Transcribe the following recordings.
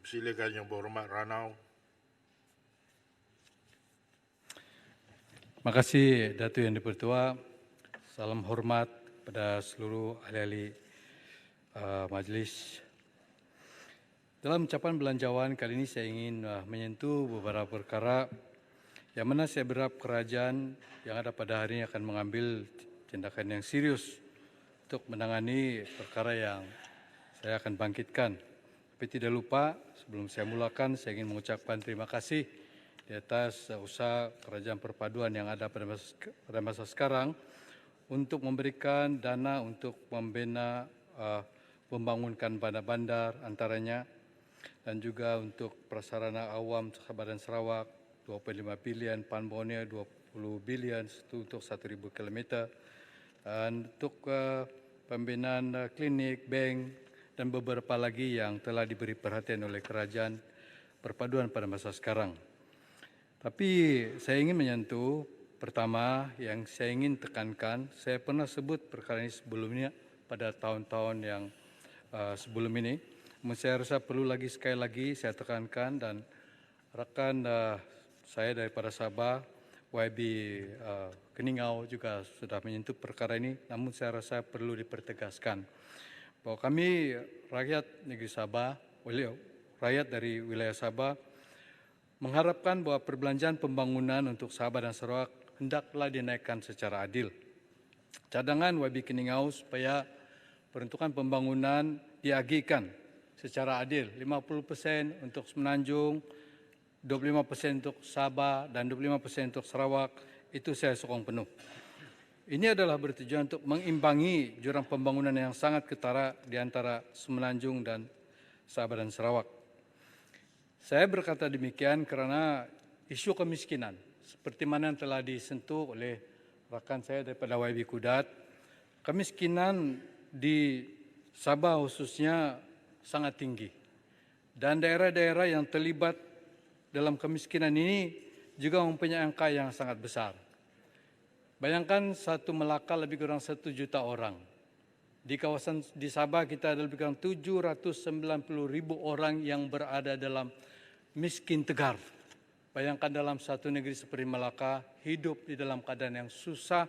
Silakan Yang Berhormat Ranau. Terima kasih Datuk Yang Dipertua. Salam hormat pada seluruh ahli-ahli majlis. Dalam ucapan belanjawan kali ini saya ingin menyentuh beberapa perkara yang mana saya berharap kerajaan yang ada pada hari ini akan mengambil tindakan yang serius untuk menangani perkara yang saya akan bangkitkan. Tapi tidak lupa, sebelum saya mulakan, saya ingin mengucapkan terima kasih di atas usaha kerajaan perpaduan yang ada pada masa sekarang untuk memberikan dana untuk membina membangunkan bandar-bandar antaranya dan juga untuk prasarana awam Sabah dan Sarawak 2.5 bilion, Pan Borneo 20 bilion untuk 1,000 kilometer dan untuk pembinaan klinik, bank dan beberapa lagi yang telah diberi perhatian oleh kerajaan perpaduan pada masa sekarang. Tapi saya ingin menyentuh pertama yang saya ingin tekankan, saya pernah sebut perkara ini sebelumnya pada tahun-tahun yang sebelum ini. Saya rasa perlu lagi sekali lagi saya tekankan dan rakan saya daripada Sabah, YB Keningau juga sudah menyentuh perkara ini, namun saya rasa perlu dipertegaskan bahwa kami rakyat negeri Sabah, rakyat dari wilayah Sabah, mengharapkan bahwa perbelanjaan pembangunan untuk Sabah dan Sarawak hendaklah dinaikkan secara adil. Cadangan YB Keningau supaya peruntukan pembangunan diagihkan secara adil, 50% untuk Semenanjung, 25% untuk Sabah dan 25% untuk Sarawak, itu saya sokong penuh. Ini adalah bertujuan untuk mengimbangi jurang pembangunan yang sangat ketara di antara Semenanjung dan Sabah dan Sarawak. Saya berkata demikian kerana isu kemiskinan, seperti mana yang telah disentuh oleh rakan saya daripada YB Kudat, kemiskinan di Sabah khususnya sangat tinggi. Dan daerah-daerah yang terlibat dalam kemiskinan ini juga mempunyai angka yang sangat besar. Bayangkan satu Melaka lebih kurang 1 juta orang. Di kawasan di Sabah kita ada lebih kurang 790,000 orang yang berada dalam miskin tegar. Bayangkan dalam satu negeri seperti Melaka, hidup di dalam keadaan yang susah,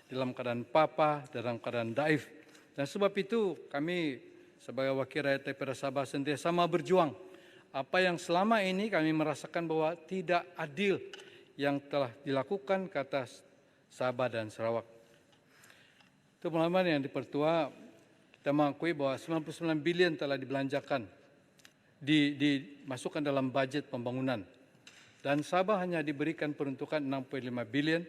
dalam keadaan papa, dalam keadaan daif. Dan sebab itu kami sebagai wakil rakyat daripada Sabah sentiasa berjuang. Apa yang selama ini kami merasakan bahwa tidak adil yang telah dilakukan ke atas Sabah dan Sarawak. Teman-teman yang dipertua, kita mengakui bahwa 99 bilion telah dibelanjakan, dimasukkan dalam bajet pembangunan. Dan Sabah hanya diberikan peruntukan 6.5 bilion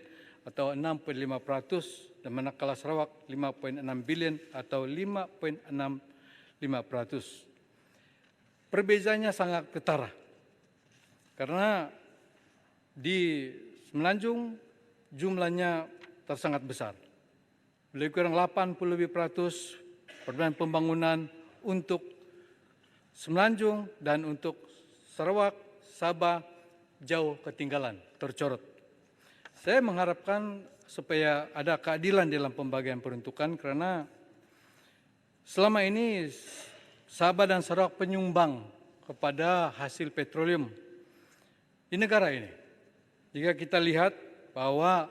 atau 6.5%, dan manakala Sarawak 5.6 bilion atau 5.65%. Perbezaannya sangat ketara. Karena di Semenanjung jumlahnya tersangat besar. Lebih kurang 80% perbedaan pembangunan untuk Semenanjung dan untuk Sarawak, Sabah jauh ketinggalan, tercorot. Saya mengharapkan supaya ada keadilan dalam pembagian peruntukan kerana selama ini Sabah dan Sarawak penyumbang kepada hasil petroleum di negara ini. Jika kita lihat bahwa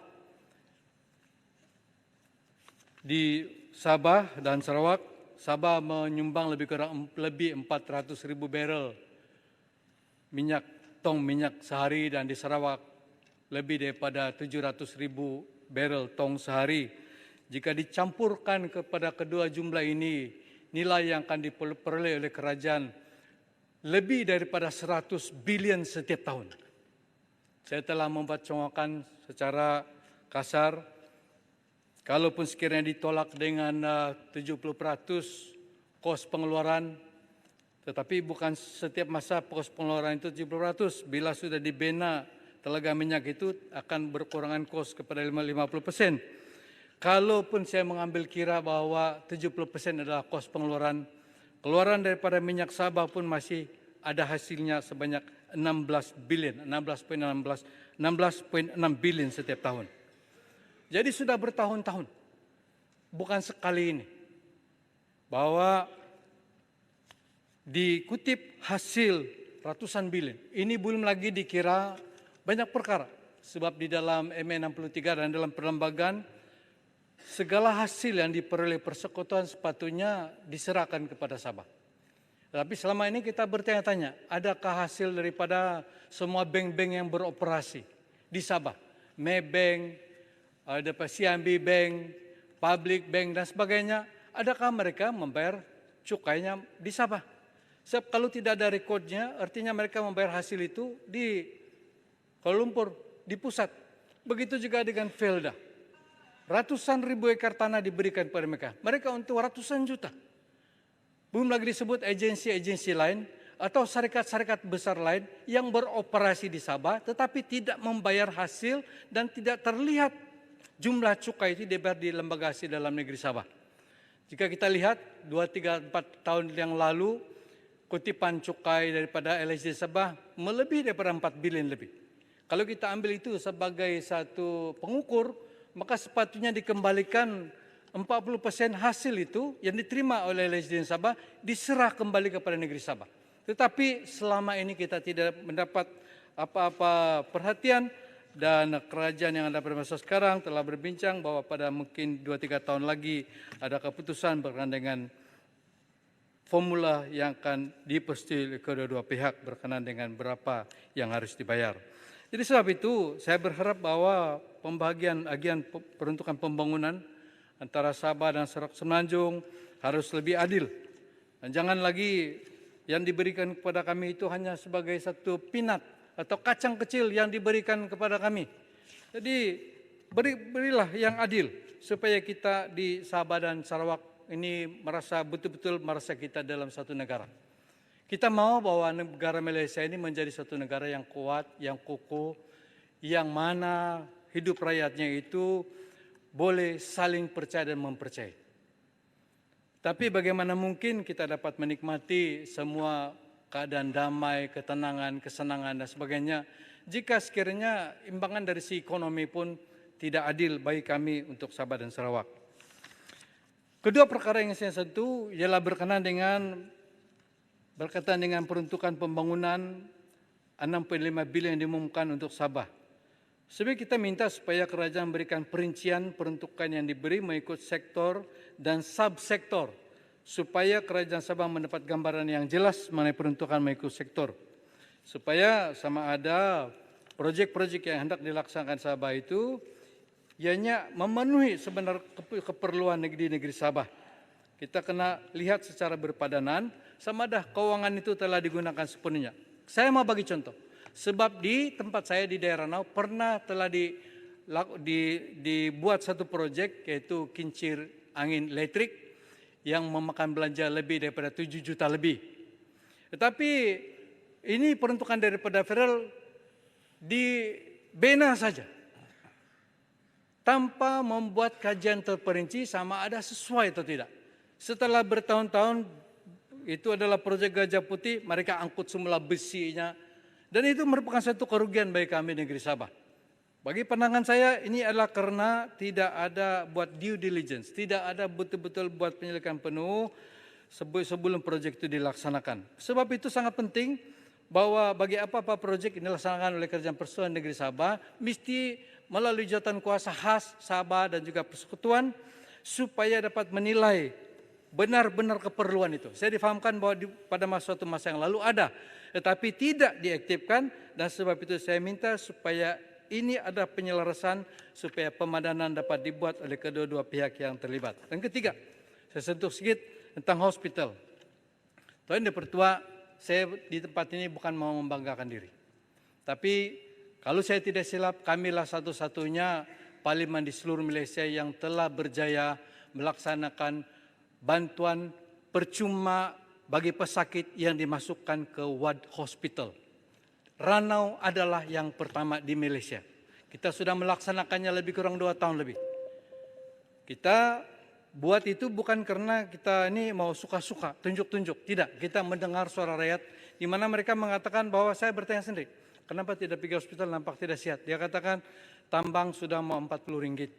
di Sabah dan Sarawak, Sabah menyumbang lebih kurang 400,000 barrel tong minyak sehari, dan di Sarawak lebih daripada 700,000 barrel tong sehari. Jika dicampurkan kepada kedua jumlah ini, nilai yang akan diperoleh oleh kerajaan lebih daripada 100 bilion setiap tahun. Saya telah membuat congokan secara kasar, kalaupun sekiranya ditolak dengan 70% kos pengeluaran, tetapi bukan setiap masa kos pengeluaran itu 70%. Bila sudah dibina telaga minyak itu akan berkurangan kos kepada 50%. Kalaupun saya mengambil kira bahwa 70% adalah kos pengeluaran, keluaran daripada minyak Sabah pun masih ada hasilnya sebanyak 16 bilion, 16.6 bilion setiap tahun. Jadi sudah bertahun-tahun, bukan sekali ini, bahwa dikutip hasil ratusan bilion. Ini belum lagi dikira banyak perkara. Sebab di dalam ME63 dan dalam perlembagaan, segala hasil yang diperoleh persekutuan sepatutnya diserahkan kepada Sabah. Tapi selama ini kita bertanya-tanya, adakah hasil daripada semua bank-bank yang beroperasi di Sabah? Maybank, ada CIMB Bank, Public Bank dan sebagainya, adakah mereka membayar cukainya di Sabah? Sebab kalau tidak ada rekodnya, artinya mereka membayar hasil itu di Kuala Lumpur, di pusat. Begitu juga dengan Felda. Ratusan ribu ekar tanah diberikan kepada mereka. Mereka untuk ratusan juta. Belum lagi disebut agensi-agensi lain atau syarikat-syarikat besar lain yang beroperasi di Sabah tetapi tidak membayar hasil dan tidak terlihat jumlah cukai itu dibayar di lembaga hasil dalam negeri Sabah. Jika kita lihat 2, 3, 4 tahun yang lalu, kutipan cukai daripada LHD Sabah melebihi daripada 4 bilion lebih. Kalau kita ambil itu sebagai satu pengukur, maka sepatutnya dikembalikan 40% hasil itu yang diterima oleh LHD Sabah diserah kembali kepada negeri Sabah. Tetapi selama ini kita tidak mendapat apa-apa perhatian dan kerajaan yang ada pada masa sekarang telah berbincang bahwa pada mungkin 2-3 tahun lagi ada keputusan berkenaan dengan formula yang akan dipersetujui oleh kedua-dua pihak berkenaan dengan berapa yang harus dibayar. Jadi sebab itu saya berharap bahwa pembagian agian peruntukan pembangunan antara Sabah dan Sarawak Semenanjung harus lebih adil. Dan jangan lagi yang diberikan kepada kami itu hanya sebagai satu peanut atau kacang kecil yang diberikan kepada kami. Jadi berilah yang adil supaya kita di Sabah dan Sarawak ini merasa betul-betul merasa kita dalam satu negara. Kita mau bahwa negara Malaysia ini menjadi satu negara yang kuat, yang kukuh, yang mana hidup rakyatnya itu boleh saling percaya dan mempercayai. Tapi bagaimana mungkin kita dapat menikmati semua keadaan damai, ketenangan, kesenangan dan sebagainya jika sekiranya imbangan dari si ekonomi pun tidak adil bagi kami untuk Sabah dan Sarawak. Kedua perkara yang saya sentuh ialah berkaitan dengan peruntukan pembangunan 6.5 bilion yang diumumkan untuk Sabah. Sebenarnya kita minta supaya kerajaan memberikan perincian peruntukan yang diberi mengikut sektor dan subsektor supaya kerajaan Sabah mendapat gambaran yang jelas mengenai peruntukan mengikut sektor. Supaya sama ada projek-projek yang hendak dilaksanakan Sabah itu ianya memenuhi sebenarnya keperluan negeri Sabah. Kita kena lihat secara berpadanan sama ada keuangan itu telah digunakan sepenuhnya. Saya mau bagi contoh. Sebab di tempat saya di daerah Nau pernah telah dibuat satu proyek yaitu kincir angin elektrik yang memakan belanja lebih daripada 7 juta lebih. Tetapi ini peruntukan daripada federal dibina saja. Tanpa membuat kajian terperinci sama ada sesuai atau tidak. Setelah bertahun-tahun itu adalah proyek Gajah Putih, mereka angkut semula besinya. Dan itu merupakan satu kerugian bagi kami negeri Sabah. Bagi pandangan saya ini adalah karena tidak ada buat due diligence, tidak ada betul-betul buat penyelidikan penuh sebelum proyek itu dilaksanakan. Sebab itu sangat penting bahwa bagi apa-apa proyek ini dilaksanakan oleh Kerajaan Persekutuan Negeri Sabah, mesti melalui jawatan kuasa khas Sabah dan juga persekutuan supaya dapat menilai benar-benar keperluan itu. Saya difahamkan bahwa pada suatu masa yang lalu ada, tetapi tidak diaktifkan dan sebab itu saya minta supaya ini ada penyelarasan supaya pemadanan dapat dibuat oleh kedua-dua pihak yang terlibat. Dan ketiga, saya sentuh sedikit tentang hospital. Tuan Yang Pertua, saya di tempat ini bukan mau membanggakan diri. Tapi kalau saya tidak silap, kamilah satu-satunya parlimen di seluruh Malaysia yang telah berjaya melaksanakan bantuan percuma bagi pesakit yang dimasukkan ke ward hospital. Ranau adalah yang pertama di Malaysia. Kita sudah melaksanakannya lebih kurang 2 tahun lebih. Kita buat itu bukan karena kita ini mau suka-suka, tunjuk-tunjuk. Tidak, kita mendengar suara rakyat di mana mereka mengatakan bahwa saya bertanya sendiri. Kenapa tidak pergi hospital nampak tidak sehat? Dia katakan tambang sudah mau 40 ringgit.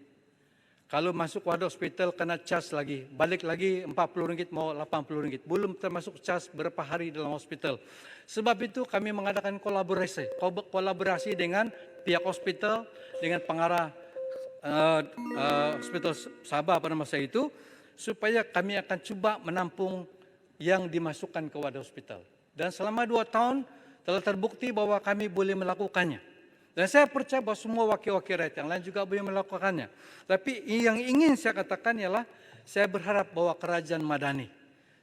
Kalau masuk wadah hospital kena cas lagi, balik lagi RM40 mau RM80. Belum termasuk cas berapa hari dalam hospital. Sebab itu kami mengadakan kolaborasi dengan pihak hospital, dengan pengarah hospital Sabah pada masa itu, supaya kami akan cuba menampung yang dimasukkan ke wadah hospital. Dan selama 2 tahun telah terbukti bahwa kami boleh melakukannya. Dan saya percaya bahwa semua wakil-wakil rakyat yang lain juga boleh melakukannya. Tapi yang ingin saya katakan ialah saya berharap bahwa kerajaan Madani.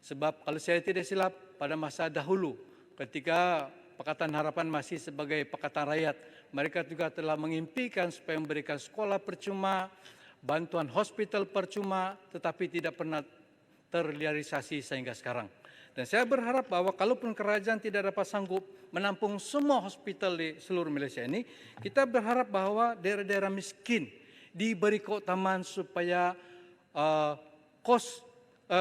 Sebab kalau saya tidak silap pada masa dahulu ketika Pakatan Harapan masih sebagai Pakatan Rakyat, mereka juga telah mengimpikan supaya memberikan sekolah percuma, bantuan hospital percuma, tetapi tidak pernah terrealisasi sehingga sekarang. Dan saya berharap bahwa kalaupun kerajaan tidak dapat sanggup menampung semua hospital di seluruh Malaysia ini, kita berharap bahwa daerah-daerah miskin diberi keutamaan supaya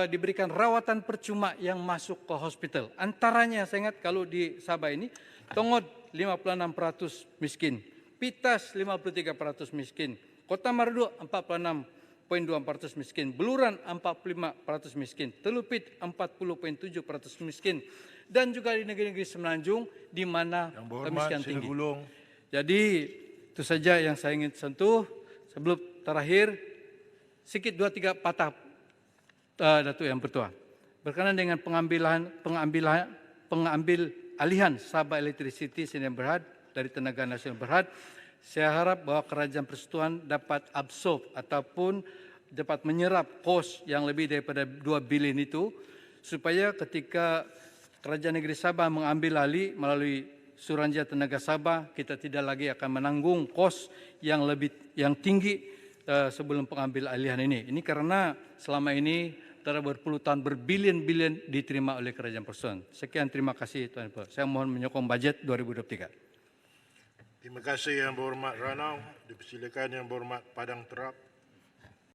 diberikan rawatan percuma yang masuk ke hospital. Antaranya saya ingat kalau di Sabah ini, Tongod 56% miskin, Pitas 53% miskin, Kota Marudu 46,2% miskin, Beluran 45% miskin, Telupit 40,7% miskin, dan juga di negeri-negeri Semenanjung di mana kemiskinan tinggi. Jadi itu saja yang saya ingin sentuh. Sebelum terakhir, sedikit 2-3 patah Datuk Yang Pertua. Berkenaan dengan pengambil alihan Sabah Electricity Sdn Bhd dari Tenaga Nasional Berhad, saya harap bahwa Kerajaan Persekutuan dapat absorb ataupun dapat menyerap kos yang lebih daripada 2 bilion itu, supaya ketika Kerajaan Negeri Sabah mengambil alih melalui Suruhanjaya Tenaga Sabah, kita tidak lagi akan menanggung kos yang tinggi sebelum pengambil alihan ini. Ini karena selama ini telah berpuluh tahun berbilion-bilion diterima oleh Kerajaan Persekutuan. Sekian, terima kasih Tuan Ibu. Saya mohon menyokong bajet 2023. Terima kasih Yang Berhormat Ranau. Dipersilakan Yang Berhormat Padang Terap.